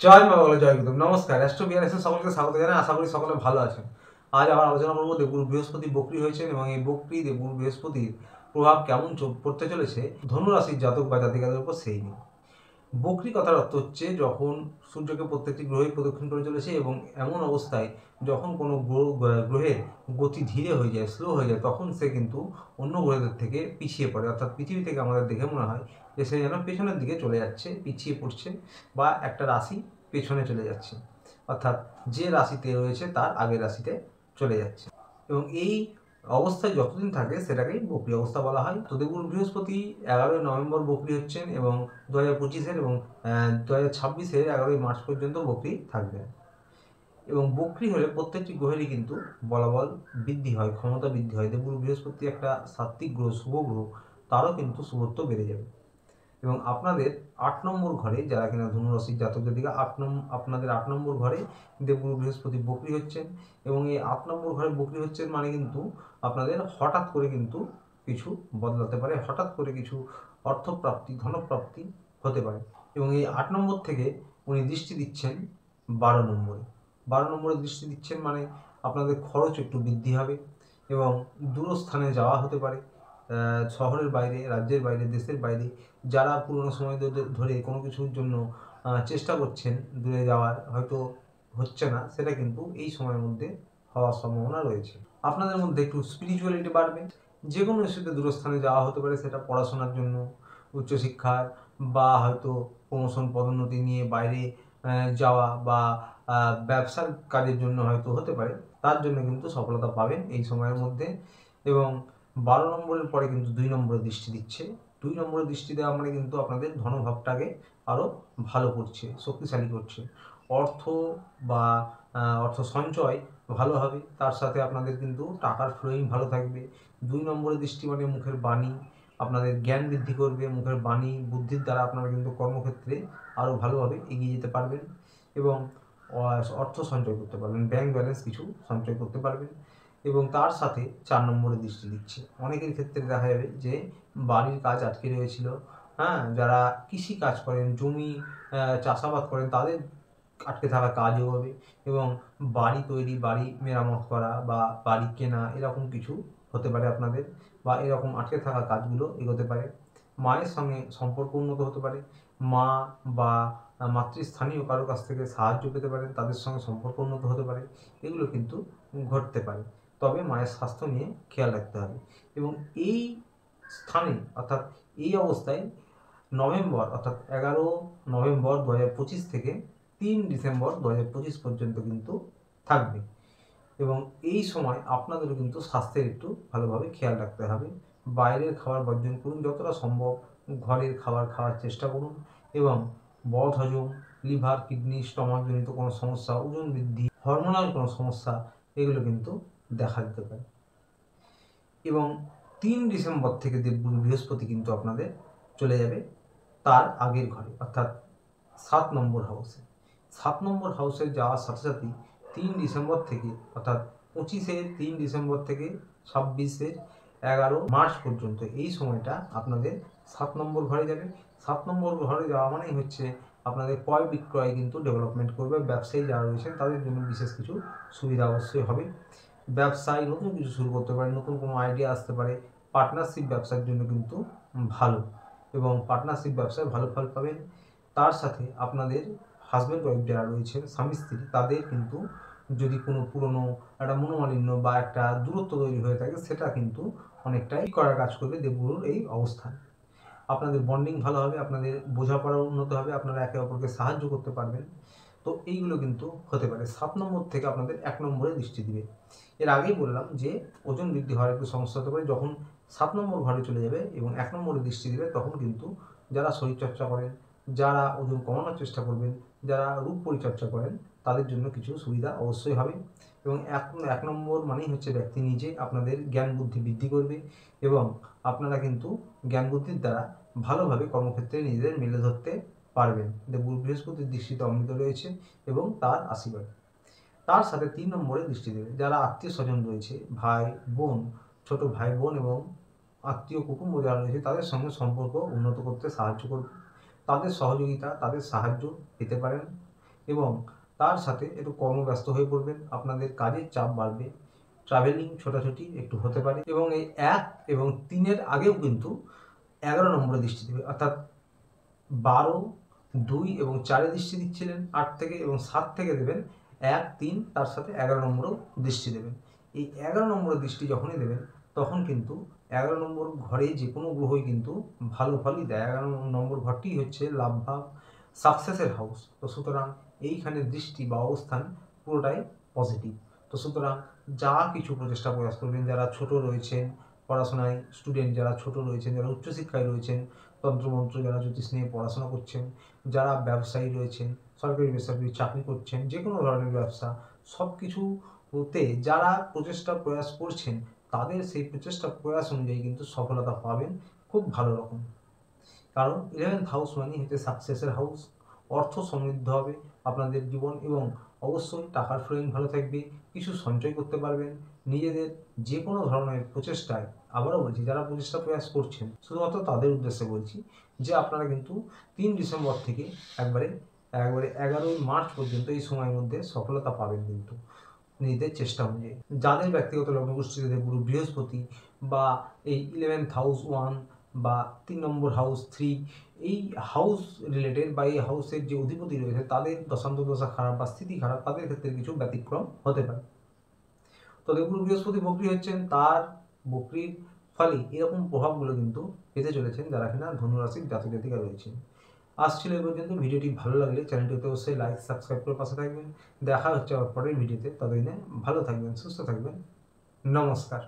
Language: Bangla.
জয় মা বাংলা, জয় গুরু। নমস্কার, অ্যাস্ট্রো বিআরএস সকলকে স্বাগত জানাই। আশা করি সকলে ভালো আছেন। আজ আবার আলোচনা করবো দেবগুরু বৃহস্পতি বক্রী হয়েছেন এবং এই বক্রী দেবগুরু বৃহস্পতির প্রভাব কেমন পড়তে চলেছে ধনু রাশির জাতক বা জাতিকাদের উপর সেই নিয়ে। বক্রী কথার অর্থ হচ্ছে যখন সূর্যকে প্রত্যেকটি গ্রহে প্রদক্ষিণ করে চলেছে এবং এমন অবস্থায় যখন কোনো গ্রহের গতি ধীরে হয়ে যায়, স্লো হয়ে যায়, তখন সে কিন্তু অন্য গ্রহদের থেকে পিছিয়ে পড়ে। অর্থাৎ পৃথিবী থেকে আমাদের দেখে মনে হয় যে সে যেন পেছনের দিকে চলে যাচ্ছে, পিছিয়ে পড়ছে, বা একটা রাশি পেছনে চলে যাচ্ছে, অর্থাৎ যে রাশিতে রয়েছে তার আগের রাশিতে চলে যাচ্ছে। এবং এই অবস্থায় যতদিন থাকে সেটাকেই বক্রী অবস্থা বলা হয়। তো দেবগুরু বৃহস্পতি 11ই নভেম্বর বক্রী হচ্ছেন এবং 2025-এর এবং 2026-এর 11ই মার্চ পর্যন্ত বক্রী থাকবেন। এবং বক্রী হলে প্রত্যেকটি গ্রহেরই কিন্তু বলাবল বৃদ্ধি হয়, ক্ষমতা বৃদ্ধি হয়। দেবগুরু বৃহস্পতি একটা সাত্ত্বিক গ্রহ, শুভ গ্রহ, তারও কিন্তু শুভত্ব বেড়ে যাবে। এবং আপনাদের 8 নম্বর ঘরে, যারা কিনা ধনুরাশির জাতক জাতিকা, আপনাদের 8 নম্বর ঘরে দেবগুরু বৃহস্পতি বক্রী হচ্ছেন। এবং এই 8 নম্বর ঘরে বক্রী হচ্ছেন মানে কিন্তু আপনাদের হঠাৎ করে কিন্তু কিছু বদলাতে পারে, হঠাৎ করে কিছু অর্থপ্রাপ্তি, ধনপ্রাপ্তি হতে পারে। এবং এই 8 নম্বর থেকে উনি দৃষ্টি দিচ্ছেন 12 নম্বরে। 12 নম্বরে দৃষ্টি দিচ্ছেন মানে আপনাদের খরচ একটু বৃদ্ধি হবে এবং দূরস্থানে যাওয়া হতে পারে, শহরের বাইরে, রাজ্যের বাইরে, দেশের বাইরে। যারা পুরনো সময় ধরে কোনো কিছুর জন্য চেষ্টা করছেন দূরে যাওয়ার, হয়তো হচ্ছে না, সেটা কিন্তু এই সময়ের মধ্যে হওয়ার সম্ভাবনা রয়েছে। আপনাদের মধ্যে একটু স্পিরিচুয়ালিটি বাড়বে। যে কোনো ইস্যুতে দূরস্থানে যাওয়া হতে পারে, সেটা পড়াশোনার জন্য, উচ্চশিক্ষার, বা হয়তো প্রমোশন পদোন্নতি নিয়ে বাইরে যাওয়া, বা ব্যবসার কাজের জন্য হয়তো হতে পারে। তার জন্য কিন্তু সফলতা পাবেন এই সময়ের মধ্যে। এবং 12 নম্বরের পরে কিন্তু 2 নম্বরে দৃষ্টি দিচ্ছে। 2 নম্বরে দৃষ্টি দেওয়া মানে কিন্তু আপনাদের ধনভাবটাকে আরও ভালো করছে, শক্তিশালী করছে। অর্থ বা অর্থ সঞ্চয় ভালো হবে, তার সাথে আপনাদের কিন্তু টাকার ফ্লোইং ভালো থাকবে। 2 নম্বরে দৃষ্টি মানে মুখের বাণী, আপনাদের জ্ঞান বৃদ্ধি করবে। মুখের বাণী, বুদ্ধির দ্বারা আপনারা কিন্তু কর্মক্ষেত্রে আরও ভালোভাবে এগিয়ে যেতে পারবেন এবং অর্থ সঞ্চয় করতে পারবেন, ব্যাংক ব্যালেন্স কিছু সঞ্চয় করতে পারবেন। এবং তার সাথে 4 নম্বরে দৃষ্টি দিচ্ছে। অনেকের ক্ষেত্রে দেখা যাবে যে বাড়ির কাজ আটকে রয়েছিল, যারা কৃষি কাজ করেন, জমি চাষাবাদ করেন, তাদের আটকে থাকা কাজ হবে। এবং বাড়ি তৈরি, বাড়ি মেরামত করা বা বাড়ি কেনা, এরকম কিছু হতে পারে আপনাদের, বা এরকম আটকে থাকা কাজগুলো এগোতে পারে। মায়ের সঙ্গে সম্পর্ক উন্নত হতে পারে। মা বা মাতৃস্থানীয় কারোর কাছ থেকে সাহায্য পেতে পারেন, তাদের সঙ্গে সম্পর্ক উন্নত হতে পারে। এগুলো কিন্তু ঘটতে পারে। তবে মায়ের স্বাস্থ্য নিয়ে খেয়াল রাখতে হবে। এবং এই স্থানে, অর্থাৎ এই অবস্থায় নভেম্বর, অর্থাৎ 11 নভেম্বর 2025 থেকে 3 ডিসেম্বর 2025 পর্যন্ত কিন্তু থাকবে। এবং এই সময় আপনাদেরও কিন্তু স্বাস্থ্যের একটু ভালোভাবে খেয়াল রাখতে হবে। বাইরের খাবার বর্জন করুন, যতটা সম্ভব ঘরের খাবার খাওয়ার চেষ্টা করুন। এবং বদহজম, লিভার, কিডনি, স্টমাকজনিত কোনো সমস্যা, ওজন বৃদ্ধি, হরমোনাল কোনো সমস্যা, এগুলো কিন্তু দেখা দিতে পারে। এবং 3 ডিসেম্বর থেকে দেবগুরু বৃহস্পতি কিন্তু আপনাদের চলে যাবে তার আগের ঘরে, অর্থাৎ 7 নম্বর হাউসে। 7 নম্বর হাউসে যাওয়ার সাথে সাথেই 3 ডিসেম্বর থেকে, অর্থাৎ 25-এর 3 ডিসেম্বর থেকে 26-এর 11 মার্চ পর্যন্ত, এই সময়টা আপনাদের 7 নম্বর ঘরে যাবে। 7 নম্বর ঘরে যাওয়া মানেই হচ্ছে আপনাদের ক্রয় বিক্রয় কিন্তু ডেভেলপমেন্ট করবে। ব্যবসায়ী যারা রয়েছেন তাদের জন্য বিশেষ কিছু সুবিধা অবশ্যই হবে। ব্যবসায় নতুন কিছু শুরু করতে পারে, নতুন কোনো আইডিয়া আসতে পারে। পার্টনারশিপ ব্যবসার জন্য কিন্তু ভালো, এবং পার্টনারশিপ ব্যবসায় ভালো ফল পাবেন। তার সাথে আপনাদের হাজব্যান্ড ওয়াইফ যারা রয়েছেন, স্বামী স্ত্রী, তাদের কিন্তু যদি কোনো পুরনো একটা মনোমালিন্য বা একটা দূরত্ব তৈরি হয়ে থাকে, সেটা কিন্তু অনেকটাই করার কাজ করবে দেবগুরুর এই অবস্থান। আপনাদের বন্ডিং ভালো হবে, আপনাদের বোঝাপড়া উন্নত হবে, আপনারা একে অপরকে সাহায্য করতে পারবেন। তো এইগুলো কিন্তু হতে পারে। 7 নম্বর থেকে আপনাদের 1 নম্বরে দৃষ্টি দিবে। এর আগেই বললাম যে ওজন বৃদ্ধি হওয়ার একটু সমস্যা হতে পারে। যখন 7 নম্বর ঘরে চলে যাবে এবং 1 নম্বরে দৃষ্টি দিবে, তখন কিন্তু যারা শরীরচর্চা করেন, যারা ওজন কমানোর চেষ্টা করবেন, যারা রূপ পরিচর্চা করেন, তাদের জন্য কিছু সুবিধা অবশ্যই হবে। এবং 1 নম্বর মানেই হচ্ছে ব্যক্তি নিজে আপনাদের জ্ঞান বুদ্ধি বৃদ্ধি করবে এবং আপনারা কিন্তু জ্ঞান বুদ্ধির দ্বারা ভালোভাবে কর্মক্ষেত্রে নিজেদের মেলে ধরতে পারবেন। দেবগুরু বৃহস্পতির দৃষ্টিতে অমৃত রয়েছে এবং তার আশীর্বাদ। তার সাথে 3 নম্বরে দৃষ্টি দেবে যারা আত্মীয় স্বজন রয়েছে, ভাই বোন, ছোট ভাই বোন এবং আত্মীয় কুটুম্ব যারা রয়েছে, তাদের সঙ্গে সম্পর্ক উন্নত করতে সাহায্য করবে। তাদের সহযোগিতা, তাদের সাহায্য পেতে পারেন। এবং তার সাথে একটু কর্মব্যস্ত হয়ে পড়বেন, আপনাদের কাজের চাপ বাড়বে, ট্রাভেলিং ছোটাছুটি একটু হতে পারে এবং এই 1 এবং 3-এর আগেও কিন্তু 11 নম্বরে দৃষ্টি দেবে, অর্থাৎ 12, 2 এবং 4-এ দৃষ্টি দিচ্ছিলেন 8 থেকে, এবং 7 থেকে দেবেন 1, 3, তার সাথে 11 নম্বরেও দৃষ্টি দেবেন। এই 11 নম্বরের দৃষ্টি যখনই দেবেন তখন কিন্তু 11 নম্বর ঘরে যে কোনো গ্রহই কিন্তু ভালো ফলই দেয়। 11 নম্বর ঘরটি হচ্ছে লাভ ভাব, সাকসেসের হাউস। তো সুতরাং এইখানে দৃষ্টি বা অবস্থান পুরোটাই পজিটিভ। তো সুতরাং যা কিছু প্রচেষ্টা প্রয়াস করবেন, যারা ছোট রয়েছেন পড়াশোনায়, স্টুডেন্ট যারা ছোট রয়েছেন, যারা উচ্চশিক্ষায় রয়েছেন, তন্ত্রমন্ত্র যারা জ্যোতিষ নিয়ে পড়াশোনা করছেন, যারা ব্যবসায়ী রয়েছেন, সরকারি বেসরকারি চাকরি করছেন, যে কোনো ধরনের ব্যবসা, সব কিছুতে যারা প্রচেষ্টা প্রয়াস করছেন তাদের সেই প্রচেষ্টা প্রয়াস অনুযায়ী কিন্তু সফলতা পাবেন খুব ভালো রকম। কারণ 11th হাউস মানে হচ্ছে সাকসেসের হাউস। অর্থ সমৃদ্ধ হবে আপনাদের জীবন, এবং অবশ্যই টাকার ফ্লোইং ভালো থাকবে, কিছু সঞ্চয় করতে পারবেন নিজেদের যে কোনো ধরনের প্রচেষ্টায়। আবারও বলছি, যারা প্রচেষ্টা প্রয়াস করছেন শুধুমাত্র তাদের উদ্দেশ্যে বলছি যে আপনারা কিন্তু 3 ডিসেম্বর থেকে একবারে 11ই মার্চ পর্যন্ত এই সময়ের মধ্যে সফলতা পাবেন কিন্তু নিজেদের চেষ্টা অনুযায়ী। যাদের ব্যক্তিগত লগ্নগোষ্ঠীতে গুরু বৃহস্পতি বা এই 11th হাউস 1 বা 3 নম্বর হাউস 3, এই হাউস রিলেটেড বা এই হাউসের যে অধিপতি রয়েছে তাদের দশা খারাপ বা স্থিতি খারাপ, তাদের ক্ষেত্রে কিছু ব্যতিক্রম হতে পারে। তো দেবগুরু বৃহস্পতি বক্রী হচ্ছেন, তার বক্রীর ফলে এরকম প্রভাবগুলো কিন্তু পেতে চলেছেন যারা কিনা ধনুরাশির জাতক জাতিকা রয়েছেন। আসছিল এই পর্যন্ত। ভিডিওটি ভালো লাগলে চ্যানেলটিতে অবশ্যই লাইক সাবস্ক্রাইব করে পাশে থাকবেন। দেখা হচ্ছে আবার পরের ভিডিওতে। ততদিনে ভালো থাকবেন, সুস্থ থাকবেন। নমস্কার।